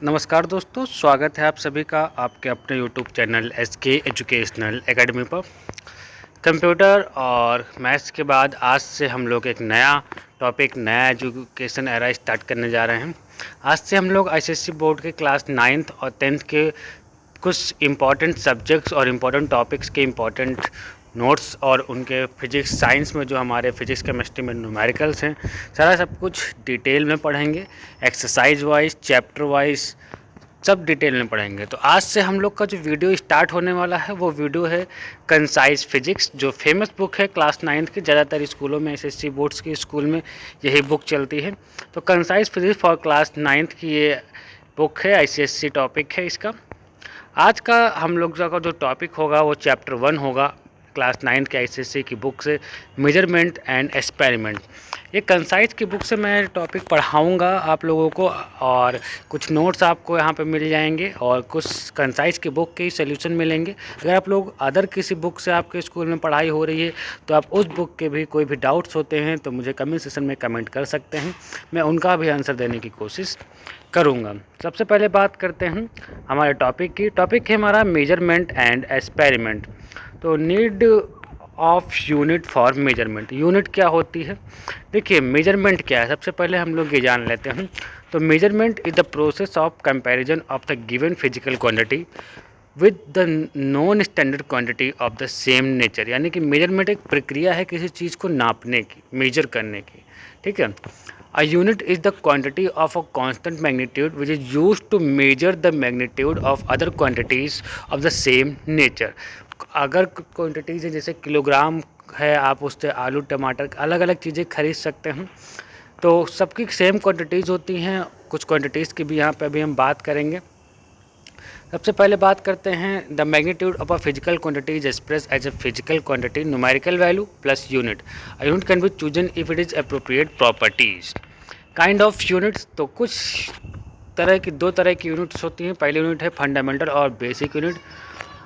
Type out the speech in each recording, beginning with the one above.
नमस्कार दोस्तों, स्वागत है आप सभी का आपके अपने YouTube channel SK educational academy पर। कंप्यूटर और मैथ्स के बाद आज से हम लोग एक नया टॉपिक, नया एजुकेशन एरा स्टार्ट करने जा रहे हैं। आज से हम लोग आईसीएसई बोर्ड के क्लास 9th और 10th के कुछ इम्पॉर्टेंट सब्जेक्ट्स और इम्पॉर्टेंट टॉपिक्स के इम्पॉर्टेंट नोट्स और उनके फिजिक्स साइंस में जो हमारे फिजिक्स केमिस्ट्री में न्यूमेरिकल्स हैं, सारा सब कुछ डिटेल में पढ़ेंगे। एक्सरसाइज वाइज, चैप्टर वाइज सब डिटेल में पढ़ेंगे। तो आज से हम लोग का जो वीडियो स्टार्ट होने वाला है वो वीडियो है कंसाइज फिजिक्स, जो फेमस बुक है क्लास 9th की। ज़्यादातर स्कूलों में, एसएससी बोर्ड्स के स्कूल में यही बुक चलती है। तो concise physics for class 9th की ये बुक है, आईसीएससी टॉपिक है इसका। आज का हम लोग का जो टॉपिक होगा वो चैप्टर 1 होगा क्लास 9th के आईसीएससी की बुक से, मेजरमेंट एंड एक्सपेरिमेंट। ये कंसाइज की बुक से मैं टॉपिक पढ़ाऊँगा आप लोगों को, और कुछ नोट्स आपको यहाँ पे मिल जाएंगे और कुछ कंसाइज की बुक के ही सोल्यूशन मिलेंगे। अगर आप लोग अदर किसी बुक से आपके स्कूल में पढ़ाई हो रही है तो आप उस बुक के भी कोई भी डाउट्स होते हैं तो मुझे कमेंट सेक्शन में कमेंट कर सकते हैं, मैं उनका भी आंसर देने की कोशिश करूँगा। सबसे पहले बात करते हैं हमारे टॉपिक की। टॉपिक है हमारा मेजरमेंट एंड एक्सपेरिमेंट। तो need of unit for measurement. Unit क्या होती है? देखिए, मेजरमेंट क्या है, सबसे पहले हम लोग ये जान लेते हैं। तो measurement is the process of comparison of the given physical quantity with the non standard quantity of the same nature. यानी कि मेजरमेंट एक प्रक्रिया है किसी चीज़ को नापने की, मेजर करने की, ठीक है। A unit is the quantity of a constant magnitude which is used to measure the magnitude of other quantities of the same nature। अगर क्वांटिटीज़ है जैसे किलोग्राम है, आप उससे आलू टमाटर अलग अलग चीज़ें खरीद सकते हैं। तो सबकी सेम क्वांटिटीज़ होती हैं। कुछ क्वांटिटीज़ की भी यहाँ पे अभी हम बात करेंगे। सबसे पहले बात करते हैं the magnitude of a physical quantity is express as a physical quantity numerical value plus unit. A unit can be chosen if it is appropriate properties. Kind of units, तो कुछ तरह की, दो तरह की यूनिट्स होती हैं। पहली यूनिट है फंडामेंटल और बेसिक यूनिट।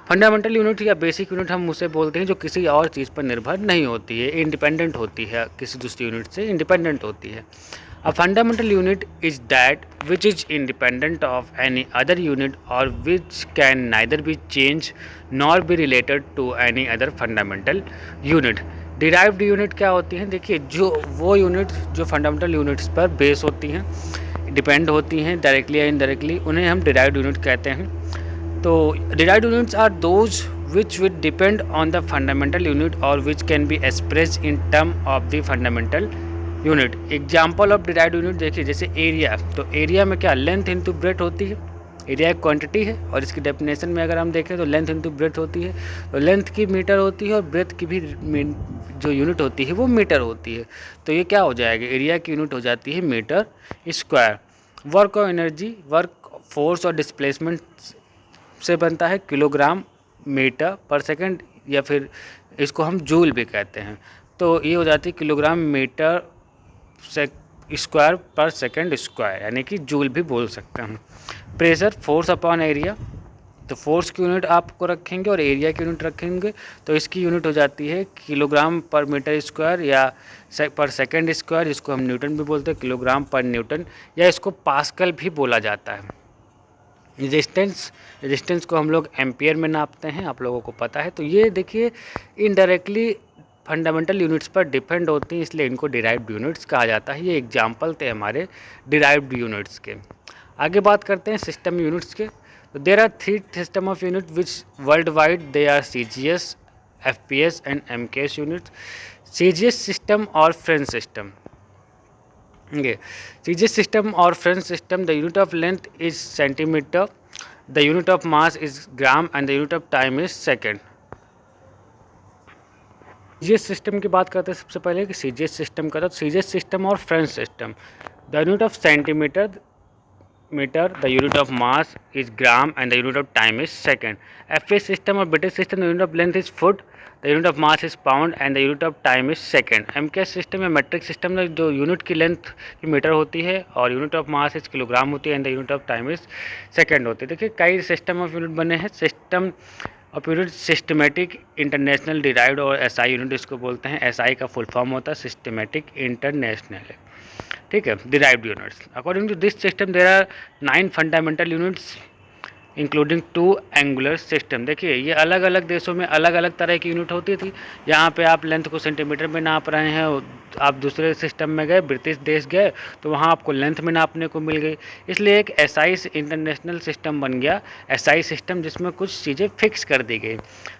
फंडामेंटल यूनिट या बेसिक यूनिट हम उसे बोलते हैं जो किसी और चीज़ पर निर्भर नहीं होती है, इंडिपेंडेंट होती है, किसी दूसरी यूनिट से इंडिपेंडेंट होती है। A fundamental unit is that which is independent of any other unit or which can neither be changed nor be related to any other fundamental unit। Derived unit क्या होती हैं? देखिए, जो वो यूनिट जो फंडामेंटल यूनिट्स पर base होती हैं, डिपेंड होती हैं डायरेक्टली या इनडायरेक्टली, उन्हें हम डिराइव्ड यूनिट कहते हैं। तो derived units are those which will depend on the fundamental unit or which can be expressed in term of the fundamental unit. Example of derived unit देखिए, जैसे एरिया। तो area में क्या, लेंथ इंटू ब्रेथ होती है। Area एक quantity है और इसकी डेफिनेशन में अगर हम देखें तो लेंथ इंटू ब्रेथ होती है। तो लेंथ की मीटर होती है और ब्रेथ की भी जो यूनिट होती है वो मीटर होती है। तो ये क्या हो जाएगा, एरिया की यूनिट हो जाती है मीटर स्क्वायर। वर्क और एनर्जी, वर्क फोर्स और डिस्प्लेसमेंट से बनता है किलोग्राम मीटर पर सेकंड, या फिर इसको हम जूल भी कहते हैं। तो ये हो जाती है किलोग्राम मीटर स्क्वायर पर सेकंड स्क्वायर, यानी कि जूल भी बोल सकते हैं। Pressure, force upon area. तो फोर्स की यूनिट आपको रखेंगे और एरिया की यूनिट रखेंगे, तो इसकी यूनिट हो जाती है किलोग्राम पर मीटर स्क्वायर या पर सेकंड स्क्वायर, जिसको हम न्यूटन भी बोलते हैं, किलोग्राम पर न्यूटन, या इसको पास्कल भी बोला जाता है। रेजिस्टेंस को हम लोग एम्पियर में नापते हैं, आप लोगों को पता है। तो ये देखिए, इनडायरेक्टली फंडामेंटल यूनिट्स पर डिपेंड होती हैं, इसलिए इनको डिराइव्ड यूनिट्स कहा जाता है। ये एग्जाम्पल थे हमारे डिराइव्ड यूनिट्स के। आगे बात करते हैं सिस्टम यूनिट्स के। तो there are 3 system of unit which world wide they are CGS, FPS and MKS units. CGS system और फ्रेंच सिस्टम। सीजीएस सिस्टम और French system, the unit of length is centimetre, the unit of mass is gram and the unit of time is second. CGS system की बात करते हैं सबसे पहले कि CGS system का, तो सीजीएस सिस्टम और French system, the unit of centimetre metre, the unit of mass is gram and the unit of time is second. FPS system और British system, the unit of length is foot, the unit of mass is pound and the unit of time is second. MKS system या metric system में जो unit की length की metre होती है और unit of mass is kilogram होती है and the unit of time is second होती है। देखिए, कई सिस्टम ऑफ यूनिट बने हैं। System of unit systematic, international, derived और एसआई यूनिट इसको बोलते हैं। एसआई का फुल फॉर्म होता है सिस्टमेटिक इंटरनेशनल। ठीक है, derived units. According to this system there are 9 fundamental units including 2 angular system. देखिए ये अलग अलग देशों में अलग अलग तरह की यूनिट होती थी। यहाँ पे आप लेंथ को सेंटीमीटर में नाप रहे हैं, आप दूसरे सिस्टम में गए, ब्रिटिश देश गए, तो वहाँ आपको लेंथ में नापने को मिल गई। इसलिए एक एसआई इंटरनेशनल सिस्टम बन गया, एसआई सिस्टम, जिसमें कुछ चीज़ें फिक्स कर दी गई।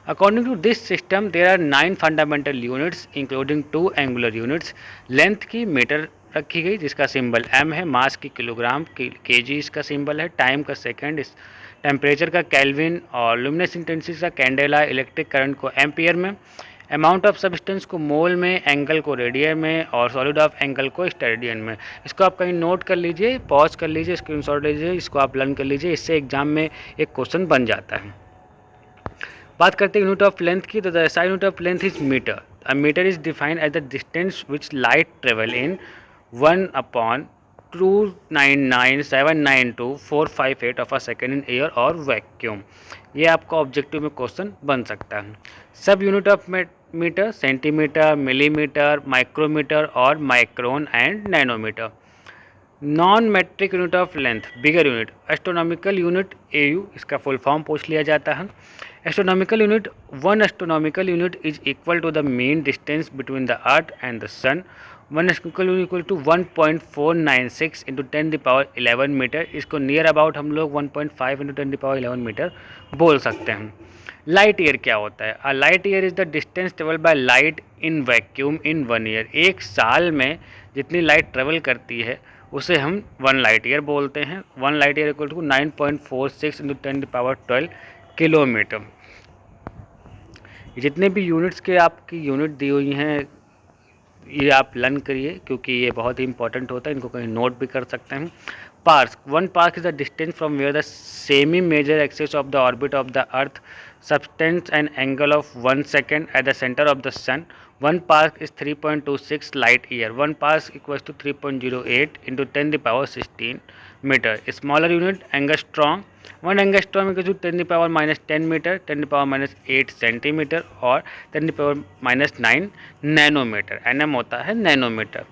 According to this system there are 9 fundamental units including 2 angular units. Length की मीटर रखी गई जिसका सिंबल एम है, मास की किलोग्राम, केजी इसका सिंबल है, टाइम का सेकंड, टेम्परेचर का केल्विन, और लुमिनस इंटेंसिटी का कैंडेला, इलेक्ट्रिक करंट को एम्पियर में, अमाउंट ऑफ सब्सटेंस को मोल में, एंगल को रेडियन में, और सॉलिड ऑफ एंगल को स्टेरेडियन में। इसको आप कहीं नोट कर लीजिए, पॉज कर लीजिए, स्क्रीनशॉट लीजिए, इसको आप लर्न कर लीजिए, इससे एग्जाम में एक क्वेश्चन बन जाता है। बात करते हैं यूनिट ऑफ लेंथ की, तो the SI unit of length is metre. A metre is defined as the distance which light travel in 1/299,792,458 of a second in air और वैक्यूम। ये आपका ऑब्जेक्टिव में क्वेश्चन बन सकता है। Sub unit of metre centimetre, millimetre, micrometre और micron and nanometre. Non metric unit of length bigger unit, astronomical unit AU, इसका full form पूछ लिया जाता है। Astronomical unit, 1 astronomical unit is equal to the mean distance between the earth and the sun. 1 astronomical unit equal to 1.496 into 10⁻11 metre. इसको near about हम लोग 1.5 into 10⁻11 metre बोल सकते हैं। लाइट ईयर क्या होता है? A light year is the distance travel by light in vacuum in 1 year. एक साल में जितनी लाइट ट्रेवल करती है उसे हम 1 लाइट ईयर बोलते हैं। 1 light year equal to 9.46 into 10⁻12 kilometre. जितने भी यूनिट्स के आपकी यूनिट दी हुई हैं ये आप लर्न करिए, क्योंकि ये बहुत ही इंपॉर्टेंट होता है, इनको कहीं नोट भी कर सकते हैं। Parsec, 1 parsec is the distance from where the semi major axis of the orbit of the earth subtends an angle of 1 second at the center of the sun. 1 park is 3.26 light year. 1 park equals to 3.08 into 10⁻16 meter. Smaller unit angstrom. 1 angstrom equals to 10⁻−10 meter, 10⁻−8 centimetre और 10⁻−9 nanometre. nm होता है nanometre.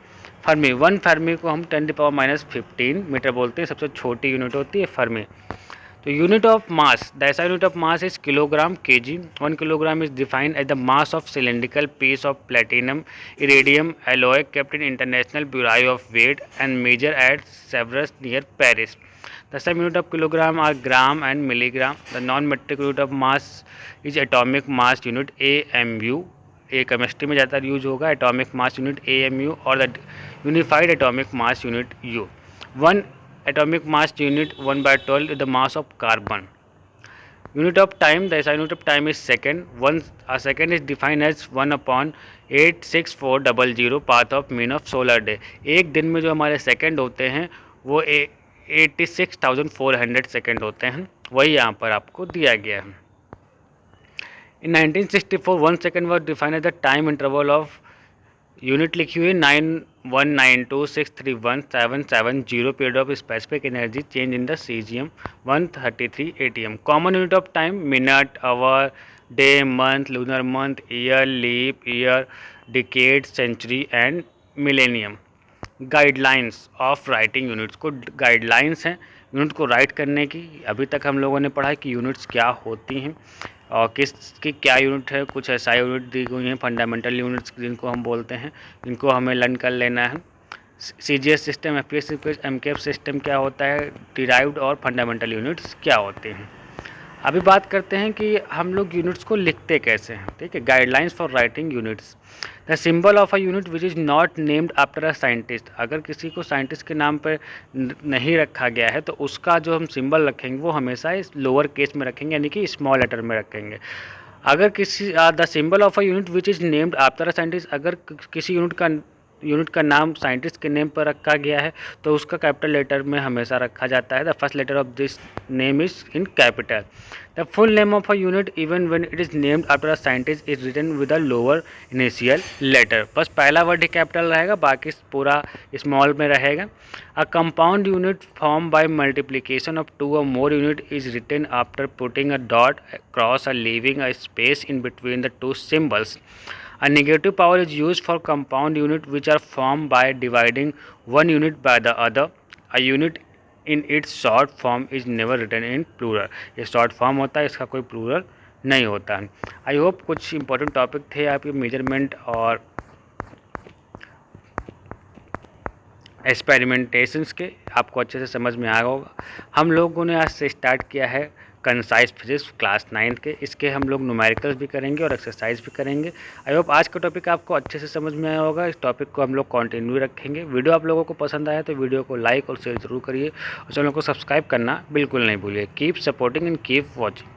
Fermi, 1 Fermi को हम 10⁻−15 metre बोलते हैं, सबसे छोटी unit होती है फर्मी। तो unit of mass, the SI unit of mass is kilogram kg। 1 kilogram is defined as the mass of cylindrical piece of platinum iridium alloy kept in international bureau of weight and measure at Sevres near Paris. The sub unit of kilogram are gram and milligram. The non metric unit of mass is atomic mass unit AMU। ये chemistry में ज़्यादातर use होगा, atomic mass unit AMU, और the unified atomic mass unit U। 1 atomic mass unit 1/12 is the mass of carbon. Unit of time, the SI unit of time is second. A second is defined as 1/86400 path of mean of solar day. एक दिन में जो हमारे second होते हैं वो 86,400 second होते हैं, वही यहाँ पर आपको दिया गया है। In 1964 1 second was defined as the time interval of unit लिखी हुई 9192631770 period of specific energy change in the CGM 133 ATM। Common unit of time, minute, hour, day, month, lunar month, year, leap year, decade, century and millennium. Guidelines of writing units, को guidelines हैं unit को write करने की। अभी तक हम लोगों ने पढ़ा है कि यूनिट्स क्या होती हैं और किसकी क्या यूनिट है। कुछ SI यूनिट दी गई हैं, फंडामेंटल यूनिट्स जिनको हम बोलते हैं, इनको हमें लर्न कर लेना है। CGS system, FPS system, MCAP system क्या होता है, डिराइव्ड और फंडामेंटल यूनिट्स क्या होते हैं। अभी बात करते हैं कि हम लोग यूनिट्स को लिखते कैसे हैं। ठीक है, guidelines for writing units. The symbol of a unit which is not named after a scientist. अगर किसी को साइंटिस्ट के नाम पर नहीं रखा गया है तो उसका जो हम सिंबल रखेंगे वो हमेशा इस लोअर केस में रखेंगे, यानी कि स्मॉल लेटर में रखेंगे। अगर किसी the symbol of a unit which is named after a scientist, अगर किसी यूनिट का नाम साइंटिस्ट के नेम पर रखा गया है तो उसका कैपिटल लेटर में हमेशा रखा जाता है। The first letter of this name is in capital. The full name of a unit even when it is named after a scientist is written with a lower initial letter. बस पहला word ही capital रहेगा, बाकी पूरा small में रहेगा। A compound unit form by multiplication of 2 or more unit is written after putting a dot cross a leaving a space in between the 2 symbols. A negative power is used for compound unit which are formed by dividing one unit by the other. A unit in its short form is never written in plural. ये short form होता है, इसका कोई plural नहीं होता है। I hope कुछ important topic थे आपके मेजरमेंट और एक्सपेरिमेंटेशंस के, आपको अच्छे से समझ में आया होगा। हम लोगों ने आज से स्टार्ट किया है कंसाइज फिजिक्स क्लास 9 के। इसके हम लोग न्यूमेरिकल्स भी करेंगे और एक्सरसाइज भी करेंगे। आई होप आज का टॉपिक आपको अच्छे से समझ में आया होगा। इस टॉपिक को हम लोग कंटिन्यू रखेंगे। वीडियो आप लोगों को पसंद आया तो वीडियो को लाइक और शेयर जरूर करिए और चैनल को सब्सक्राइब करना बिल्कुल नहीं भूलिए। Keep supporting and keep watching.